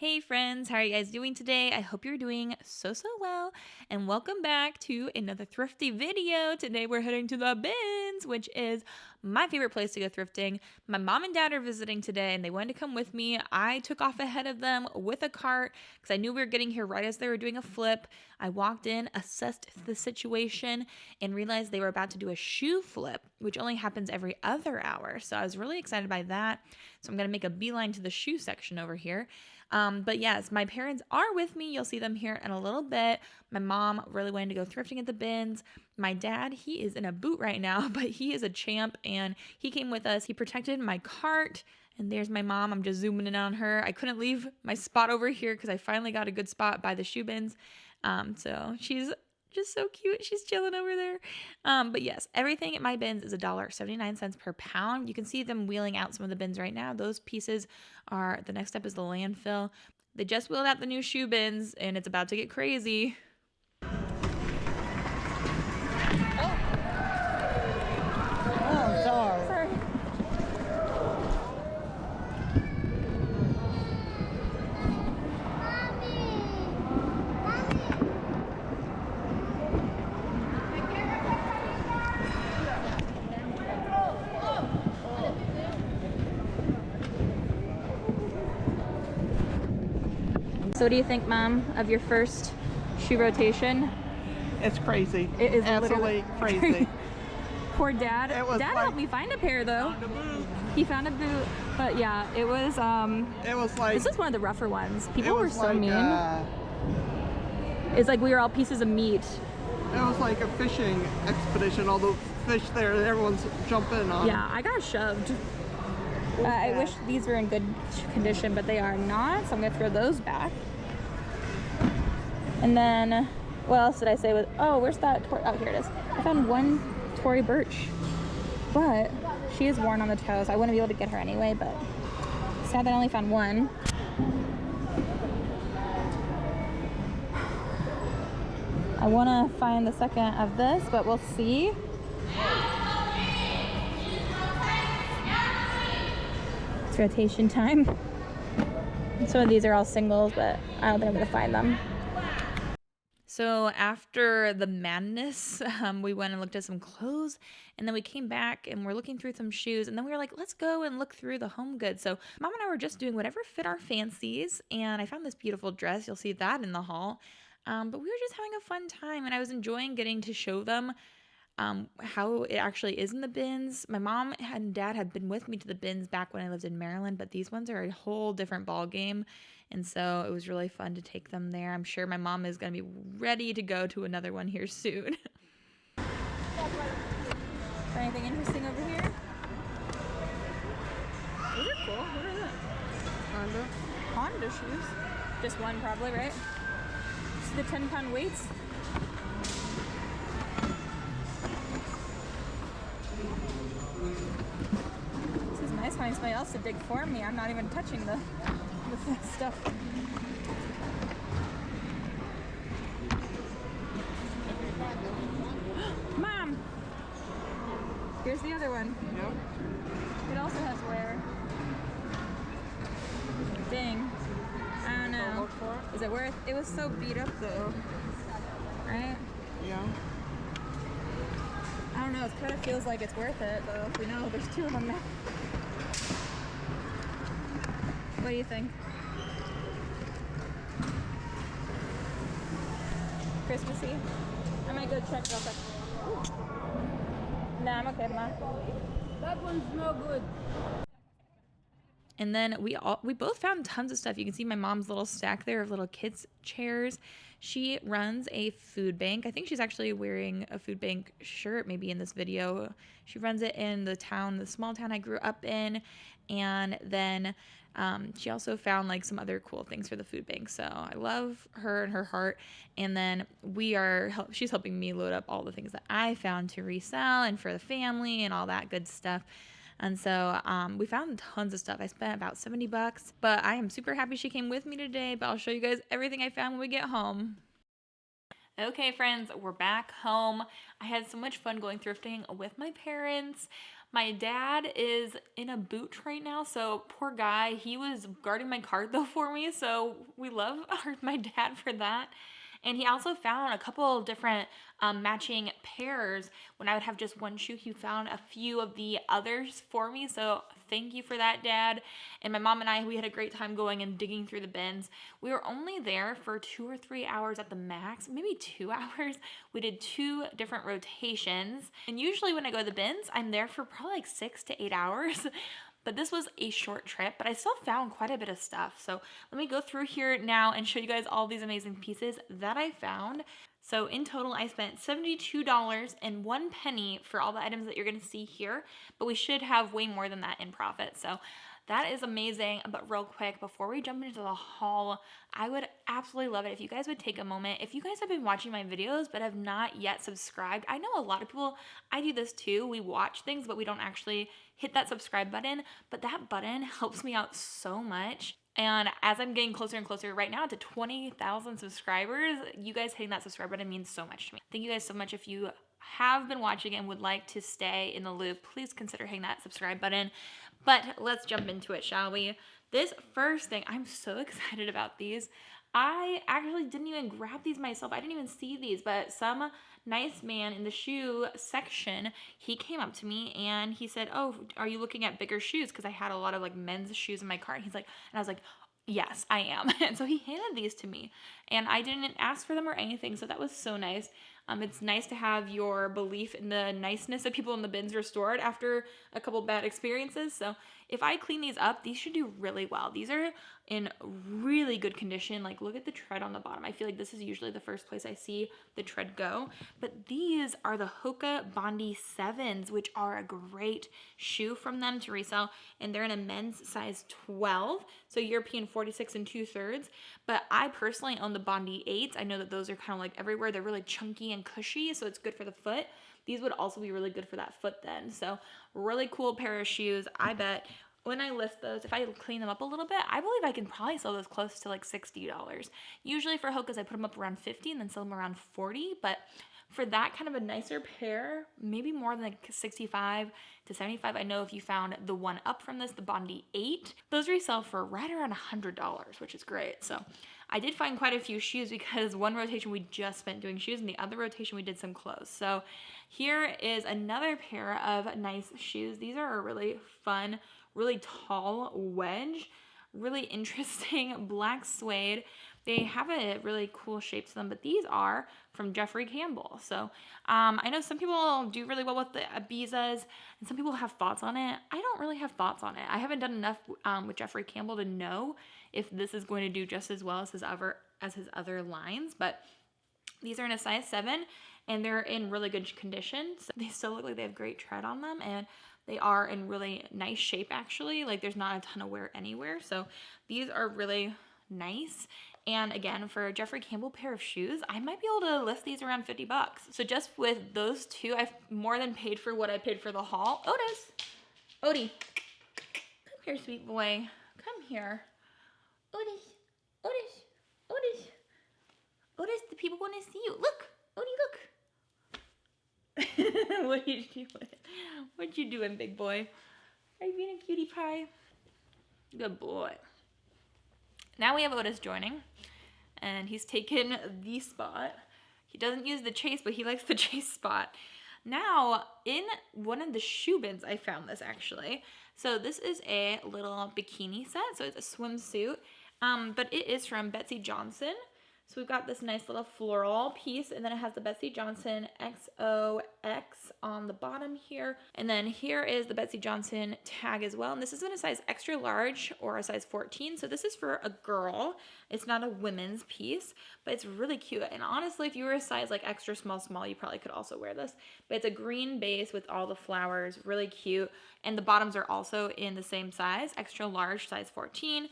Hey friends, how are you guys doing today? I hope you're doing so well, and welcome back to another thrifty video. Today we're heading to the bins, which is my favorite place to go thrifting. My mom and dad are visiting today and they wanted to come with me. I took off ahead of them with a cart because I knew we were getting here right as they were doing a flip. I walked in, assessed the situation, and realized they were about to do a shoe flip, which only happens every other hour. So I was really excited by that. So I'm going to make a beeline to the shoe section over here. But yes, my parents are with me. You'll see them here in a little bit. My mom really wanted to go thrifting at the bins. My dad, he is in a boot right now, but he is a champ and he came with us. He protected my cart. And there's my mom. I'm just zooming in on her. I couldn't leave my spot over here because I finally got a good spot by the shoe bins. So she's just so cute. She's chilling over there. But yes, everything at my bins is $1.79 per pound. You can see them wheeling out some of the bins right now. Those pieces are, the next step is the landfill. They just wheeled out the new shoe bins and it's about to get crazy. Oh, sorry. So what do you think, Mom, of your first shoe rotation? It's crazy. It is absolutely crazy. Poor Dad. Dad like, helped me find a pair though. He found a boot, but yeah, it was like, this is one of the rougher ones. People were so like, mean. It's like we were all pieces of meat. It was like a fishing expedition. All the fish there, everyone's jumping on. Yeah, I got shoved. I wish these were in good condition, but they are not, so I'm gonna throw those back. And then, what else did I say? Oh, where's that? Oh, here it is. I found one Tory Burch, but she is worn on the toes. I wouldn't be able to get her anyway, but sad that I only found one. I want to find the second of this, but we'll see. It's rotation time. Some of these are all singles, but I don't think I'm going to find them. So after the madness, we went and looked at some clothes, and then we came back and we're looking through some shoes, and then we were like, let's go and look through the home goods. So Mom and I were just doing whatever fit our fancies, and I found this beautiful dress. You'll see that in the haul. But we were just having a fun time, and I was enjoying getting to show them how it actually is in the bins. My mom and dad had been with me to the bins back when I lived in Maryland, but these ones are a whole different ball game. And so it was really fun to take them there. I'm sure my mom is going to be ready to go to another one here soon. Anything interesting over here? Those are cool. What are that? Honda shoes. Just one probably, right? See the 10-pound weights? This is nice finding somebody else to dig for me. I'm not even touching the stuff. Mom! Here's the other one. Yep. It also has wear. Dang. I don't know. Is it worth? It was so beat up though. Right? Yeah. I don't know. It kind of feels like it's worth it though. If we know there's two of them now. What do you think? Christmassy? I might go check real quick. Nah, I'm okay, Ma. That one's no good. And then we both found tons of stuff. You can see my mom's little stack there of little kids' chairs. She runs a food bank. I think she's actually wearing a food bank shirt maybe in this video. She runs it in the small town I grew up in. And then she also found like some other cool things for the food bank. So I love her and her heart. And then she's helping me load up all the things that I found to resell and for the family and all that good stuff. And so we found tons of stuff. I spent about $70, but I am super happy she came with me today, but I'll show you guys everything I found when we get home. Okay, friends, we're back home. I had so much fun going thrifting with my parents. My dad is in a boot right now, so poor guy. He was guarding my cart though for me, so we love my dad for that. And he also found a couple different matching pairs. When I would have just one shoe, he found a few of the others for me. So thank you for that, Dad. And my mom and I, we had a great time going and digging through the bins. We were only there for 2 or 3 hours at the max, maybe 2 hours. We did 2 different rotations. And usually when I go to the bins, I'm there for probably like 6 to 8 hours. But this was a short trip, but I still found quite a bit of stuff. So let me go through here now and show you guys all these amazing pieces that I found. So in total, I spent $72.01 for all the items that you're gonna see here, but we should have way more than that in profit. So that is amazing. But real quick, before we jump into the haul, I would absolutely love it if you guys would take a moment. If you guys have been watching my videos but have not yet subscribed, I know a lot of people, I do this too. We watch things, but we don't actually hit that subscribe button. But that button helps me out so much. And as I'm getting closer and closer right now to 20,000 subscribers, you guys hitting that subscribe button means so much to me. Thank you guys so much. If you have been watching and would like to stay in the loop, please consider hitting that subscribe button. But let's jump into it, shall we? This first thing, I'm so excited about these. I actually didn't even grab these myself. I didn't even see these, but some nice man in the shoe section, he came up to me and he said, "Oh, are you looking at bigger shoes?" Because I had a lot of like men's shoes in my cart. He's like, and I was like, "Yes, I am." And so he handed these to me and I didn't ask for them or anything. So that was so nice. It's nice to have your belief in the niceness of people in the bins restored after a couple bad experiences. So if I clean these up, these should do really well. These are in really good condition. Like, look at the tread on the bottom. I feel like this is usually the first place I see the tread go. But these are the Hoka Bondi 7s, which are a great shoe from them to resell. And they're in a men's size 12, so European 46 and 2/3. But I personally own the Bondi 8s. I know that those are kind of like everywhere. They're really chunky and cushy, so it's good for the foot. These would also be really good for that foot then. So really cool pair of shoes. I bet when I list those, if I clean them up a little bit, I believe I can probably sell those close to like $60. Usually for Hokas, I put them up around 50 and then sell them around 40. But for that kind of a nicer pair, maybe more than like 65 to 75. I know if you found the one up from this, the Bondi 8, those resell for right around $100, which is great. So I did find quite a few shoes because one rotation we just spent doing shoes and the other rotation we did some clothes. So here is another pair of nice shoes. These are a really fun, really tall wedge, really interesting black suede. They have a really cool shape to them, but these are from Jeffrey Campbell. So I know some people do really well with the Ibizas, and some people have thoughts on it. I don't really have thoughts on it. I haven't done enough with Jeffrey Campbell to know if this is going to do just as well as his other lines, but these are in a size 7, and they're in really good condition. So they still look like they have great tread on them, and they are in really nice shape actually. Like there's not a ton of wear anywhere. So these are really nice. And again, for a Jeffrey Campbell pair of shoes, I might be able to list these around $50. So just with those two, I've more than paid for what I paid for the haul. Odie, come here, sweet boy. Come here. Otis, the people want to see you. Look, Odie, look. What are you doing? What you doing, big boy? Are you being a cutie pie? Good boy. Now we have Otis joining, and he's taken the spot. He doesn't use the chase, but he likes the chase spot. Now, in one of the shoe bins, I found this actually. So this is a little bikini set, so it's a swimsuit, but it is from Betsy Johnson. So we've got this nice little floral piece, and then it has the Betsy Johnson XOX on the bottom here. And then here is the Betsy Johnson tag as well. And this is in a size extra large or a size 14. So this is for a girl. It's not a women's piece, but it's really cute. And honestly, if you were a size like extra small, you probably could also wear this. But it's a green base with all the flowers, really cute. And the bottoms are also in the same size, extra large, size 14.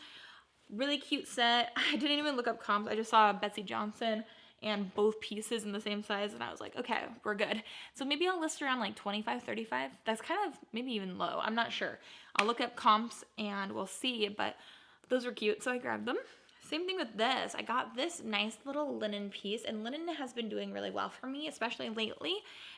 Really cute set. I didn't even look up comps. I just saw Betsy Johnson and both pieces in the same size, and I was like, okay, we're good. So maybe I'll list around like 25, 35. That's kind of maybe even low. I'm not sure. I'll look up comps and we'll see, but those were cute, so I grabbed them. Same thing with this. I got this nice little linen piece, and linen has been doing really well for me, especially lately.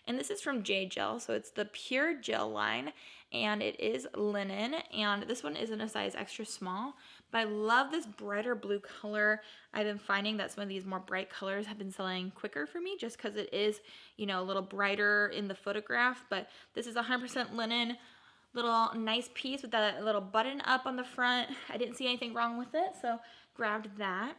And this is from J Gel, so it's the Pure Gel line, and it is linen. And this one is in a size extra small, but I love this brighter blue color. I've been finding that some of these more bright colors have been selling quicker for me, just because it is, you know, a little brighter in the photograph. But this is 100% linen. Little nice piece with that little button up on the front. I didn't see anything wrong with it, so grabbed that.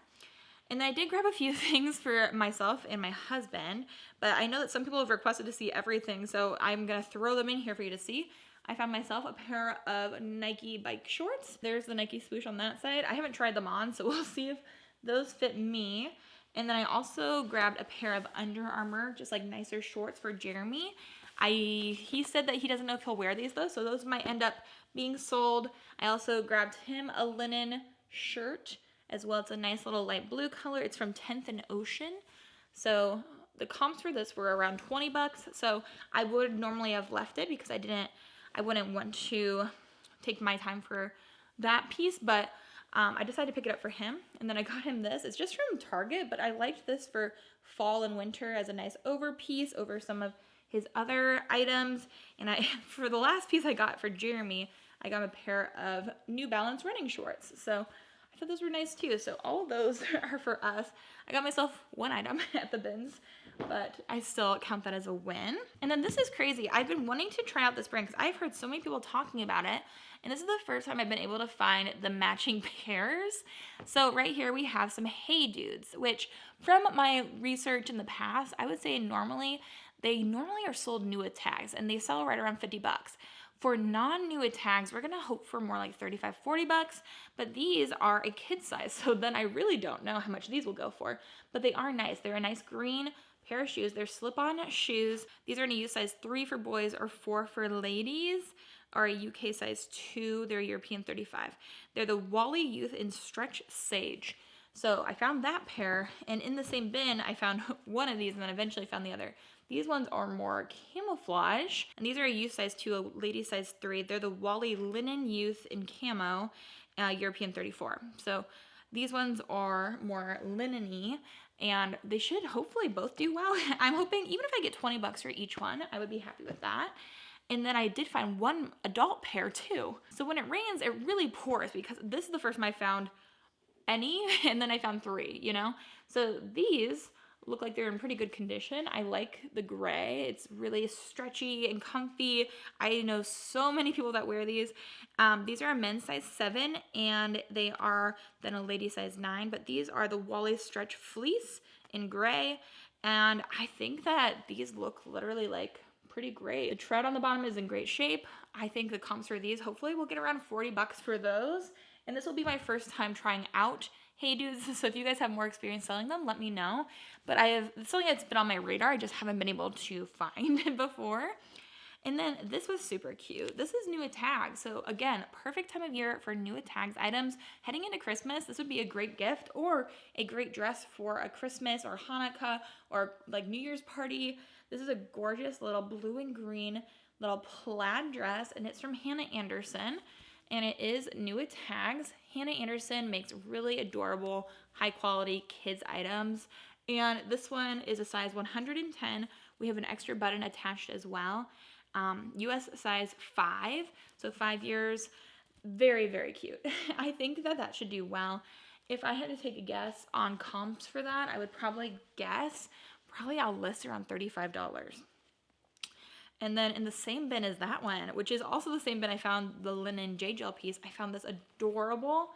And then I did grab a few things for myself and my husband, but I know that some people have requested to see everything, so I'm gonna throw them in here for you to see. I found myself a pair of Nike bike shorts. There's the Nike swoosh on that side. I haven't tried them on, so we'll see if those fit me. And then I also grabbed a pair of Under Armour, just like nicer shorts for Jeremy. He said that he doesn't know if he'll wear these though, so those might end up being sold. I also grabbed him a linen shirt as well. It's a nice little light blue color. It's from 10th and Ocean. So the comps for this were around 20 bucks. So I would normally have left it because I wouldn't want to take my time for that piece, but I decided to pick it up for him. And then I got him this. It's just from Target, but I liked this for fall and winter as a nice over piece over some of his other items. And for the last piece I got for Jeremy, I got a pair of New Balance running shorts. So I thought those were nice too. So all of those are for us. I got myself one item at the bins, but I still count that as a win. And then this is crazy. I've been wanting to try out this brand because I've heard so many people talking about it. And this is the first time I've been able to find the matching pairs. So right here we have some Hey Dudes, which from my research in the past, I would say they normally are sold new with tags and they sell right around 50 bucks. For non-new with tags, we're gonna hope for more like 35, 40 bucks, but these are a kid size, so then I really don't know how much these will go for, but they are nice. They're a nice green pair of shoes. They're slip-on shoes. These are in a U size 3 for boys or 4 for ladies, or a UK size 2. They're European 35. They're the Wally Youth in Stretch Sage. So I found that pair, and in the same bin, I found one of these and then eventually found the other. These ones are more camouflage, and these are a youth size 2, a lady size 3. They're the Wally Linen Youth in Camo, European 34. So these ones are more linen-y, and they should hopefully both do well. I'm hoping even if I get 20 bucks for each one, I would be happy with that. And then I did find one adult pair too. So when it rains, it really pours because this is the first time I found any, and then I found 3, you know? So these look like they're in pretty good condition. I like the gray. It's really stretchy and comfy. I know so many people that wear these. These are a men's size 7 and they are then a lady size 9, but these are the Wally Stretch Fleece in gray. And I think that these look literally like pretty great. The tread on the bottom is in great shape. I think the comps for these, hopefully we'll get around 40 bucks for those. And this will be my first time trying out Hey Dudes, so if you guys have more experience selling them, let me know. But it's something that's been on my radar. I just haven't been able to find it before. And then this was super cute. This is new at tags. So again, perfect time of year for new at tags items. Heading into Christmas, this would be a great gift or a great dress for a Christmas or Hanukkah or like New Year's party. This is a gorgeous little blue and green little plaid dress, and it's from Hanna Andersson. And it is new at tags. Hanna Andersson makes really adorable, high quality kids items. And this one is a size 110. We have an extra button attached as well. US size 5, so 5 years. Very, very cute. I think that should do well. If I had to take a guess on comps for that, I would probably I'll list around $35. And then in the same bin as that one, which is also the same bin I found the linen J Gel piece, I found this adorable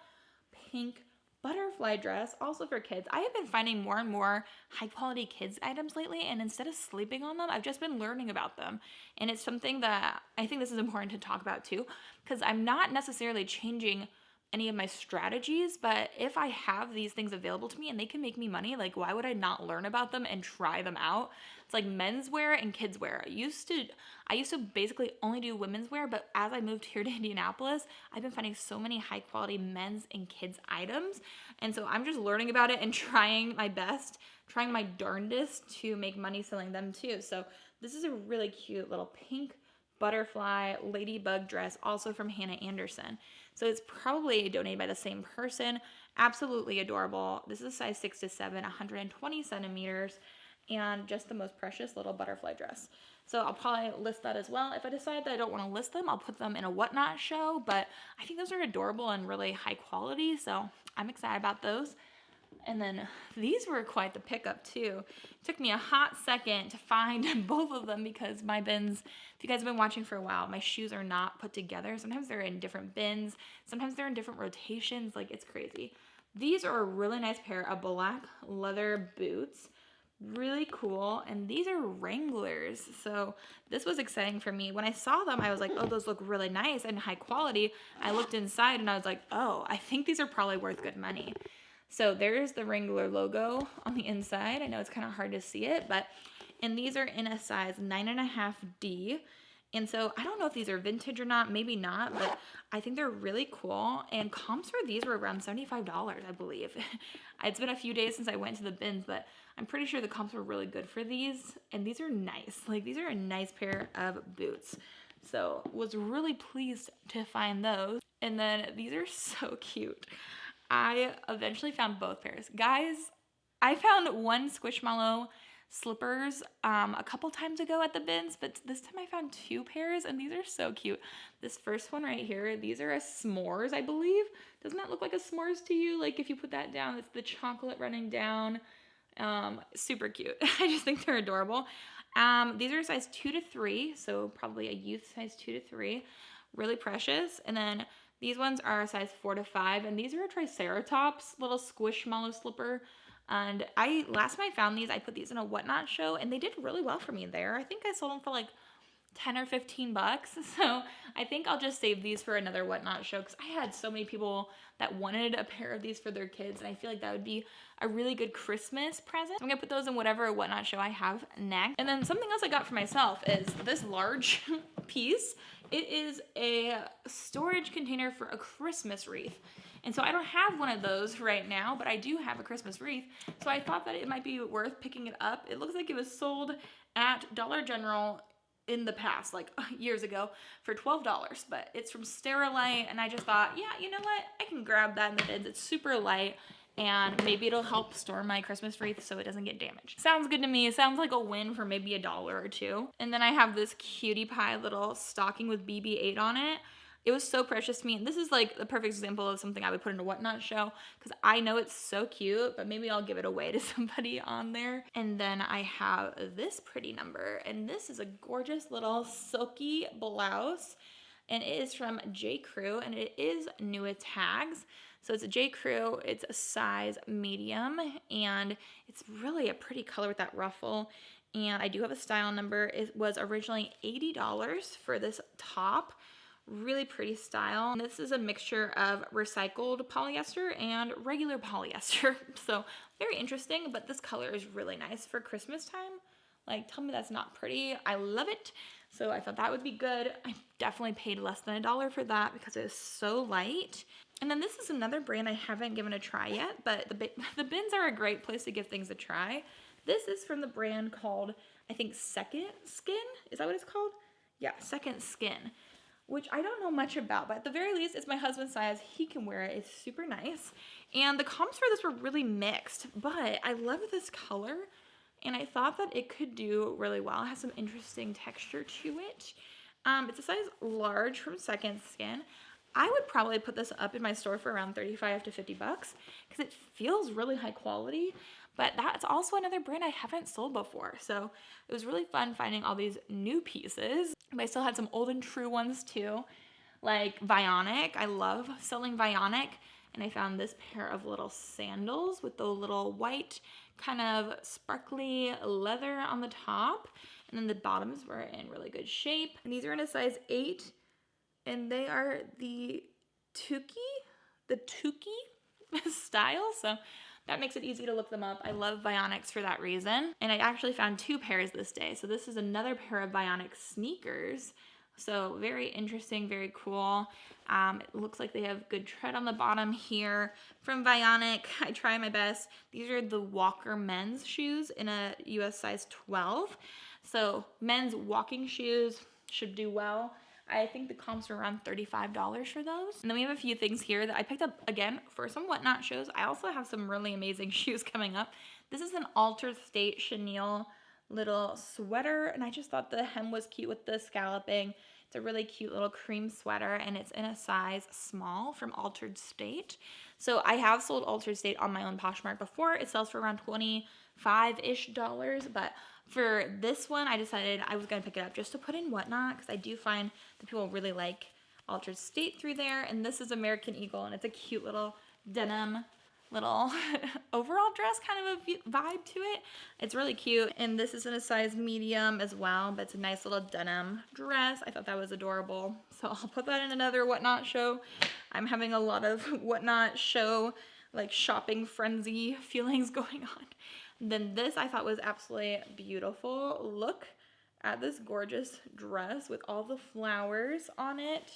pink butterfly dress, also for kids. I have been finding more and more high quality kids items lately, and instead of sleeping on them, I've just been learning about them. And it's something that I think this is important to talk about too, because I'm not necessarily changing any of my strategies, but if I have these things available to me and they can make me money, like why would I not learn about them and try them out? It's like menswear and kidswear. I used to basically only do women's wear, but as I moved here to Indianapolis, I've been finding so many high quality men's and kids items. And so I'm just learning about it and trying my best, trying my darndest to make money selling them too. So this is a really cute little pink butterfly ladybug dress, also from Hanna Andersson. So it's probably donated by the same person Absolutely adorable. This is a size 6 to 7, 120 centimeters, and just the most precious little butterfly dress. So I'll probably list that as well. If I decide that I don't want to list them, I'll put them in a whatnot show, but I think those are adorable and really high quality, so I'm excited about those. And then these were quite the pickup too. It took me a hot second to find both of them because my bins, if you guys have been watching for a while, my shoes are not put together. Sometimes they're in different bins. Sometimes they're in different rotations. Like, it's crazy. These are a really nice pair of black leather boots. Really cool. And these are Wranglers. So this was exciting for me. When I saw them, I was like, oh, those look really nice and high quality. I looked inside and I was like, oh, I think these are probably worth good money. So there's the Wrangler logo on the inside. I know it's kind of hard to see it, and these are in a size 9.5D. And so I don't know if these are vintage or not, maybe not, but I think they're really cool. And comps for these were around $75, I believe. It's been a few days since I went to the bins, but I'm pretty sure the comps were really good for these. And these are nice. Like, these are a nice pair of boots. So was really pleased to find those. And then these are so cute. I eventually found both pairs. Guys, I found one Squishmallow slippers a couple times ago at the bins, but this time I found two pairs, and these are so cute. This first one right here, these are a s'mores, I believe. Doesn't that look like a s'mores to you? Like, if you put that down, it's the chocolate running down. Super cute. I just think they're adorable. These are size 2 to 3, so probably a youth size 2 to 3. Really precious. And then these ones are a size 4 to 5, and these are a Triceratops little Squishmallow slipper. And last time I found these, I put these in a whatnot show, and they did really well for me there. I think I sold them for like 10 or 15 bucks. So I think I'll just save these for another whatnot show, because I had so many people that wanted a pair of these for their kids, and I feel like that would be a really good Christmas present. I'm gonna put those in whatever whatnot show I have next. And then something else I got for myself is this large piece. It is a storage container for a Christmas wreath. And so I don't have one of those right now, but I do have a Christmas wreath. So I thought that it might be worth picking it up. It looks like it was sold at Dollar General in the past, like years ago, for $12. But it's from Sterilite, and I just thought, yeah, you know what? I can grab that in the bins. It's super light, and maybe it'll help store my Christmas wreath so it doesn't get damaged. Sounds good to me. It sounds like a win for maybe $1 or $2. And then I have this cutie pie little stocking with BB-8 on it. It was so precious to me. And this is like the perfect example of something I would put in a whatnot show, because I know it's so cute, but maybe I'll give it away to somebody on there. And then I have this pretty number, and this is a gorgeous little silky blouse, and it is from J. Crew, and it is new with tags. So it's a J. Crew, it's a size medium, and it's really a pretty color with that ruffle. And I do have a style number. It was originally $80 for this top. Really pretty style. And this is a mixture of recycled polyester and regular polyester. So very interesting, but this color is really nice for Christmas time. Like, tell me that's not pretty. I love it. So I thought that would be good. I definitely paid less than $1 for that because it is so light. And then this is another brand I haven't given a try yet, but the bins are a great place to give things a try. This is from the brand called, I think, Second Skin. Is that what it's called? Yeah, Second Skin, which I don't know much about, but at the very least, it's my husband's size. He can wear it. It's super nice. And the comps for this were really mixed, but I love this color, and I thought that it could do really well. It has some interesting texture to it. It's a size large from Second Skin. I would probably put this up in my store for around 35 to 50 bucks because it feels really high quality, but that's also another brand I haven't sold before. So it was really fun finding all these new pieces. But I still had some old and true ones too, like Vionic. I love selling Vionic. And I found this pair of little sandals with the little white kind of sparkly leather on the top. And then the bottoms were in really good shape. And these are in a size 8. And they are the Tukey style. So that makes it easy to look them up. I love Vionics for that reason. And I actually found 2 pairs this day. So this is another pair of Vionic sneakers. So very interesting, very cool. It looks like they have good tread on the bottom here. From Vionic, I try my best. These are the Walker men's shoes in a US size 12. So men's walking shoes should do well. I think the comps are around $35 for those. And then we have a few things here that I picked up, again, for some Whatnot shows. I also have some really amazing shoes coming up. This is an Altered State chenille little sweater, and I just thought the hem was cute with the scalloping. It's a really cute little cream sweater, and it's in a size small from Altered State. So I have sold Altered State on my own Poshmark before. It sells for around $25-ish, but for this one, I decided I was going to pick it up just to put in Whatnot, because I do find that people really like Altered State through there. And this is American Eagle, and it's a cute little denim little overall dress kind of a vibe to it. It's really cute, and this is in a size medium as well, but it's a nice little denim dress. I thought that was adorable, so I'll put that in another Whatnot show. I'm having a lot of Whatnot show like shopping frenzy feelings going on. Then this I thought was absolutely beautiful. Look at this gorgeous dress with all the flowers on it.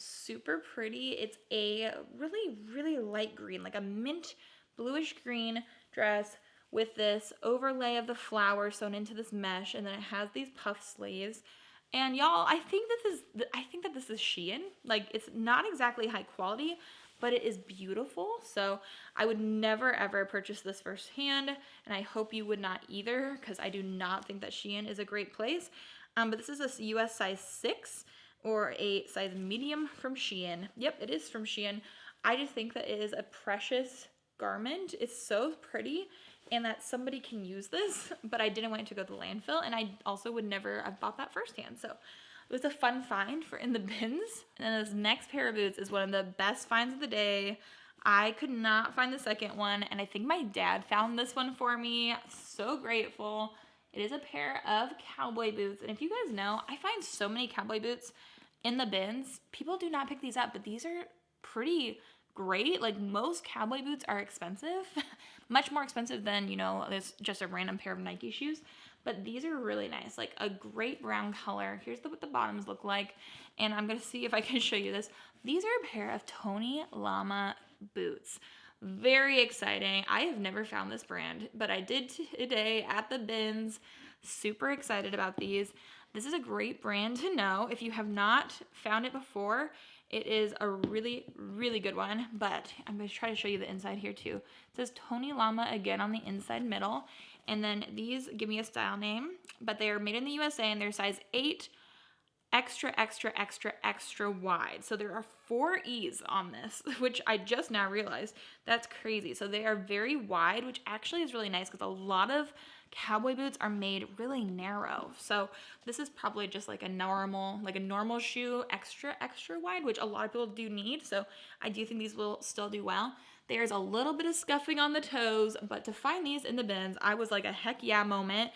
Super pretty. It's a really light green, like a mint bluish green dress with this overlay of the flower sewn into this mesh, and then it has these puff sleeves. And y'all, I think that this is Shein. Like, it's not exactly high quality, but it is beautiful. So I would never ever purchase this firsthand, and I hope you would not either, because I do not think that Shein is a great place. But this is a US size 6 or a size medium from Shein. Yep, it is from Shein. I just think that it is a precious garment. It's so pretty, and that somebody can use this, but I didn't want it to go to the landfill, and I also would never have bought that firsthand. So it was a fun find for in the bins. And then this next pair of boots is one of the best finds of the day. I could not find the second one, and I think my dad found this one for me. So grateful. It is a pair of cowboy boots, and if you guys know, I find so many cowboy boots in the bins. People do not pick these up, but these are pretty great. Like, most cowboy boots are expensive, much more expensive than, you know, there's just a random pair of Nike shoes. But these are really nice, like a great brown color. Here's what the bottoms look like, and I'm gonna see if I can show you this. These are a pair of Tony Lama boots. Very exciting. I have never found this brand, but I did today at the bins. Super excited about these. This is a great brand to know. If you have not found it before, it is a really good one, but I'm going to try to show you the inside here too. It says Tony Lama again on the inside middle, and then these give me a style name, but they are made in the USA, and they're size 8 extra wide. So there are 4 E's on this, which I just now realized. That's crazy. So they are very wide, which actually is really nice, because a lot of cowboy boots are made really narrow. So this is probably just like a normal shoe, extra wide, which a lot of people do need. So I do think these will still do well. There's a little bit of scuffing on the toes, but to find these in the bins, I was like a heck yeah moment.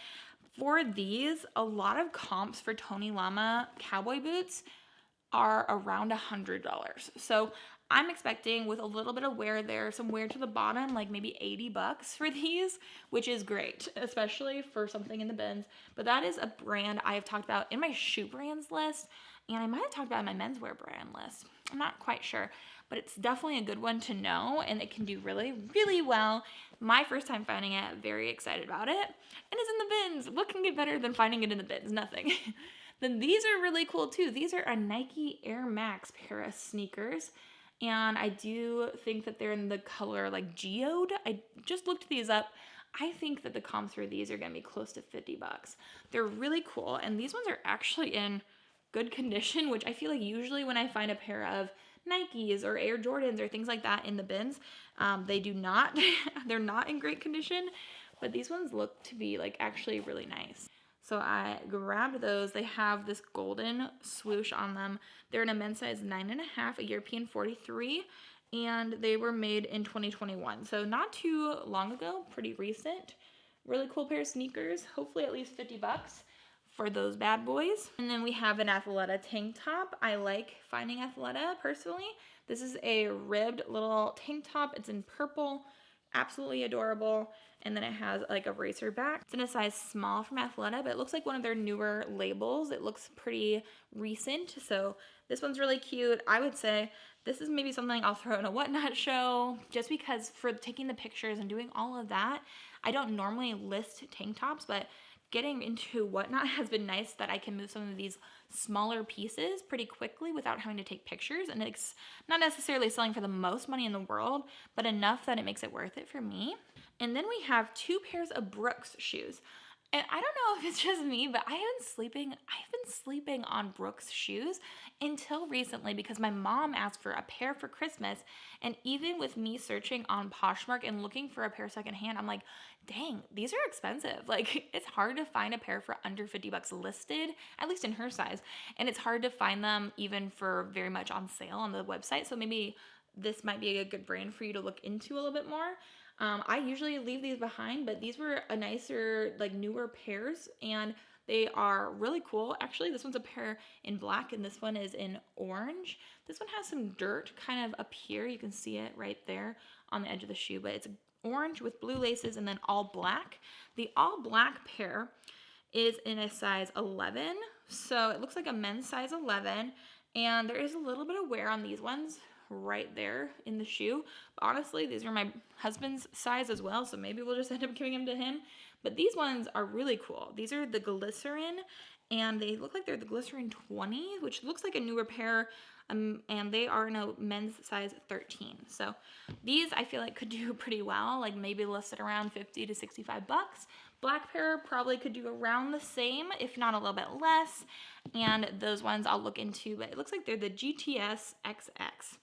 For these, a lot of comps for Tony Lama cowboy boots are around $100. So I'm expecting, with a little bit of wear there, some wear to the bottom, like maybe $80 for these, which is great, especially for something in the bins. But that is a brand I have talked about in my shoe brands list, and I might have talked about it in my menswear brand list. I'm not quite sure, but it's definitely a good one to know, and it can do really well. My first time finding it, very excited about it, and it's in the bins. What can get better than finding it in the bins? Nothing. Then these are really cool too. These are a Nike Air Max pair of sneakers, and I do think that they're in the color like geode. I just looked these up. I think that the comps for these are gonna be close to $50. They're really cool, and these ones are actually in good condition, which I feel like usually when I find a pair of Nikes or Air Jordans or things like that in the bins, they do not, they're not in great condition, but these ones look to be like actually really nice. So I grabbed those. They have this golden swoosh on them. They're in a men's size 9.5, a European 43, and they were made in 2021. So not too long ago, pretty recent. Really cool pair of sneakers, hopefully at least $50 for those bad boys. And then we have an Athleta tank top. I like finding Athleta personally. This is a ribbed little tank top. It's in purple, absolutely adorable. And then it has like a racer back. It's in a size small from Athleta, but it looks like one of their newer labels. It looks pretty recent, so this one's really cute. I would say this is maybe something I'll throw in a Whatnot show, just because for taking the pictures and doing all of that, I don't normally list tank tops, but getting into Whatnot has been nice that I can move some of these smaller pieces pretty quickly without having to take pictures. And it's not necessarily selling for the most money in the world, but enough that it makes it worth it for me. And then we have 2 pairs of Brooks shoes. And I don't know if it's just me, but I've been sleeping on Brooks shoes until recently because my mom asked for a pair for Christmas. And even with me searching on Poshmark and looking for a pair secondhand, I'm like, dang, these are expensive. Like, it's hard to find a pair for under 50 bucks listed, at least in her size. And it's hard to find them even for very much on sale on the website. So maybe this might be a good brand for you to look into a little bit more. I usually leave these behind, but these were a nicer, like newer pairs, and they are really cool. Actually, this one's a pair in black, and this one is in orange. This one has some dirt kind of up here. You can see it right there on the edge of the shoe, but it's orange with blue laces and then all black. The all black pair is in a size 11, so it looks like a men's size 11, and there is a little bit of wear on these ones right there in the shoe. But honestly, these are my husband's size as well, so maybe we'll just end up giving them to him. But these ones are really cool. These are the Glycerin, and they look like they're the Glycerin 20, which looks like a newer pair, and they are in a men's size 13. So these I feel like could do pretty well, like maybe listed around 50 to 65 bucks. Black pair probably could do around the same, if not a little bit less. And those ones I'll look into, but it looks like they're the GTS XX.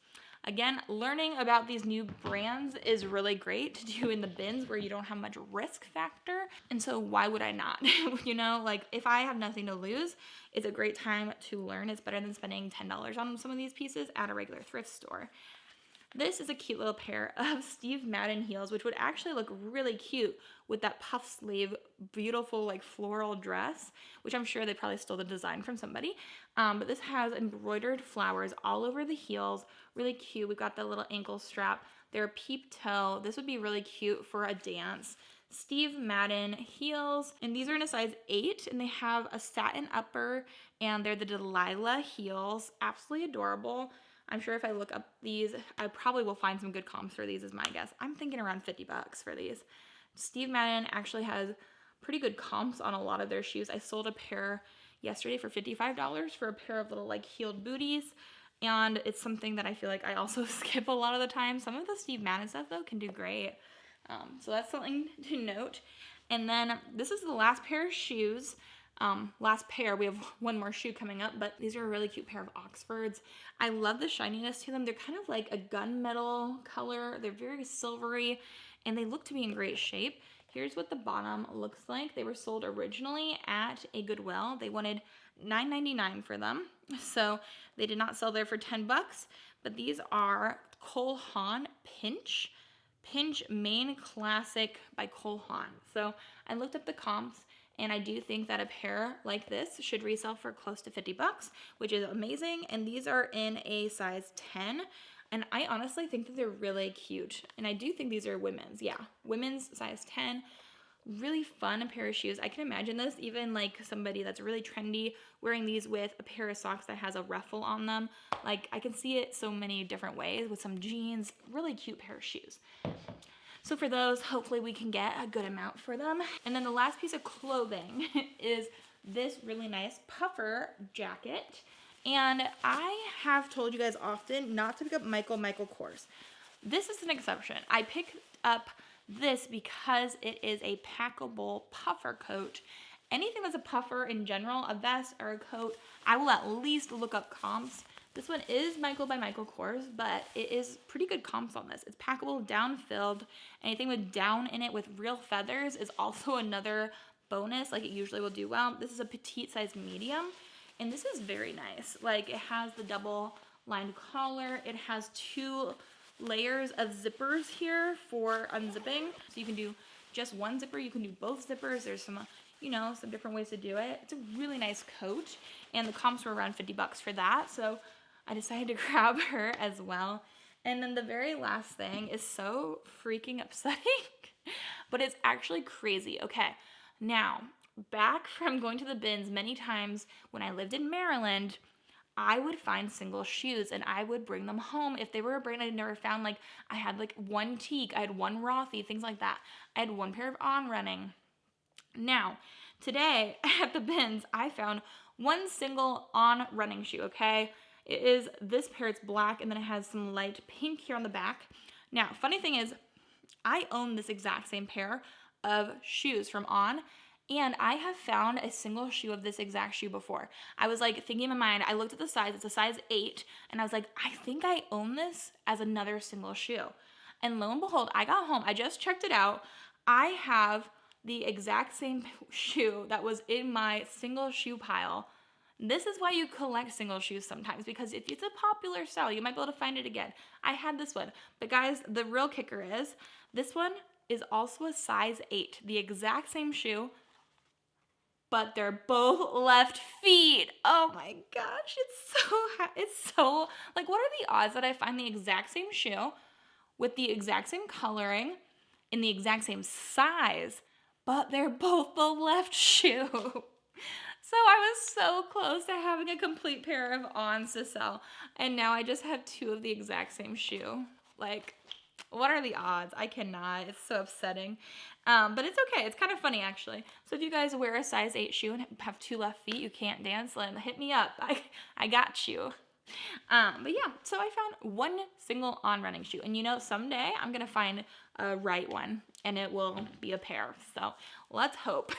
Again, learning about these new brands is really great to do in the bins where you don't have much risk factor. And so why would I not? You know, like if I have nothing to lose, it's a great time to learn. It's better than spending $10 on some of these pieces at a regular thrift store. This is a cute little pair of Steve Madden heels, which would actually look really cute with that puff sleeve, beautiful like floral dress, which I'm sure they probably stole the design from somebody. But this has embroidered flowers all over the heels, really cute. We've got the little ankle strap. They're peep toe. This would be really cute for a dance. Steve Madden heels, and these are in a size 8, and they have a satin upper, and they're the Delilah heels. Absolutely adorable. I'm sure if I look up these, I probably will find some good comps for these is my guess. I'm thinking around 50 bucks for these. Steve Madden actually has pretty good comps on a lot of their shoes. I sold a pair yesterday for $55 for a pair of little like heeled booties. And it's something that I feel like I also skip a lot of the time. Some of the Steve Madden stuff though can do great. So that's something to note. And then this is the last pair of shoes. We have one more shoe coming up, but these are a really cute pair of Oxfords. I love the shininess to them. They're kind of like a gunmetal color. They're very silvery, and they look to be in great shape. Here's what the bottom looks like. They were sold originally at a Goodwill. They wanted $9.99 for them, so they did not sell there for 10 bucks, but these are Cole Haan Pinch Main Classic by Cole Haan. So I looked up the comps, and I do think that a pair like this should resell for close to 50 bucks, which is amazing. And these are in a size 10. And I honestly think that they're really cute. And I do think these are women's. Yeah, women's size 10. Really fun pair of shoes. I can imagine this even like somebody that's really trendy wearing these with a pair of socks that has a ruffle on them. Like I can see it so many different ways with some jeans. Really cute pair of shoes. So for those, hopefully we can get a good amount for them. And then the last piece of clothing is this really nice puffer jacket. And I have told you guys often not to pick up Michael Kors. This is an exception. I picked up this because it is a packable puffer coat. Anything that's a puffer in general, a vest or a coat, I will at least look up comps. This one is Michael by Michael Kors, but it is pretty good comps on this. It's packable, down-filled. Anything with down in it with real feathers is also another bonus, like it usually will do well. This is a petite size medium, and this is very nice. Like it has the double lined collar. It has 2 layers of zippers here for unzipping. So you can do just one zipper. You can do both zippers. There's some, some different ways to do it. It's a really nice coat, and the comps were around 50 bucks for that. So I decided to grab her as well. And then the very last thing is so freaking upsetting, but it's actually crazy. Okay, now back from going to the bins many times when I lived in Maryland, I would find single shoes and I would bring them home if they were a brand I'd never found. Like I had like one Teak, I had one Rothy, things like that. I had one pair of On Running. Now, Today at the bins, I found one single On running shoe, okay? It is this pair, it's black, and then it has some light pink here on the back. Now, funny thing is, I own this exact same pair of shoes from On, and I have found a single shoe of this exact shoe before. I was like thinking in my mind, I looked at the size, it's a size 8, and I was like, I think I own this as another single shoe. And lo and behold, I got home, I just checked it out. I have the exact same shoe that was in my single shoe pile. This is why you collect single shoes sometimes, because if it's a popular style, you might be able to find it again. I had this one, but guys, the real kicker is this one is also a size 8, the exact same shoe, but they're both left feet. Oh my gosh, it's so, like, what are the odds that I find the exact same shoe with the exact same coloring in the exact same size, but they're both the left shoe? So I was so close to having a complete pair of Ons to sell, and now I just have 2 of the exact same shoe. Like, what are the odds? I cannot. It's so upsetting. But it's okay. It's kind of funny, actually. So if you guys wear a size 8 shoe and have 2 left feet, you can't dance, then hit me up. I got you. But yeah, so I found one single On running shoe. And you know, someday I'm going to find a right one, and it will be a pair. So let's hope.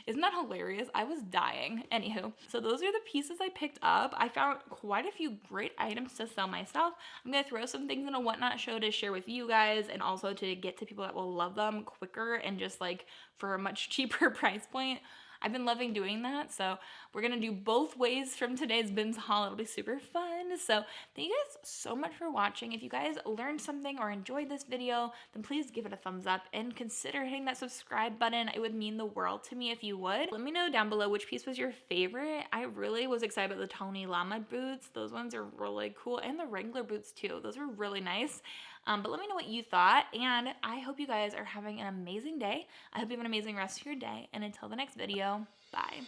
Isn't that hilarious? I was dying. Anywho, so those are the pieces I picked up. I found quite a few great items to sell myself. I'm going to throw some things in a Whatnot show to share with you guys, and also to get to people that will love them quicker and just like for a much cheaper price point. I've been loving doing that, so we're going to do both ways from today's bins haul. It'll be super fun. So thank you guys so much for watching. If you guys learned something or enjoyed this video, then please give it a thumbs up and consider hitting that subscribe button. It would mean the world to me if you would. Let me know down below which piece was your favorite. I really was excited about the Tony Llama boots. Those ones are really cool, and the Wrangler boots too. Those were really nice. But let me know what you thought, and I hope you guys are having an amazing day. I hope you have an amazing rest of your day, and until the next video, bye.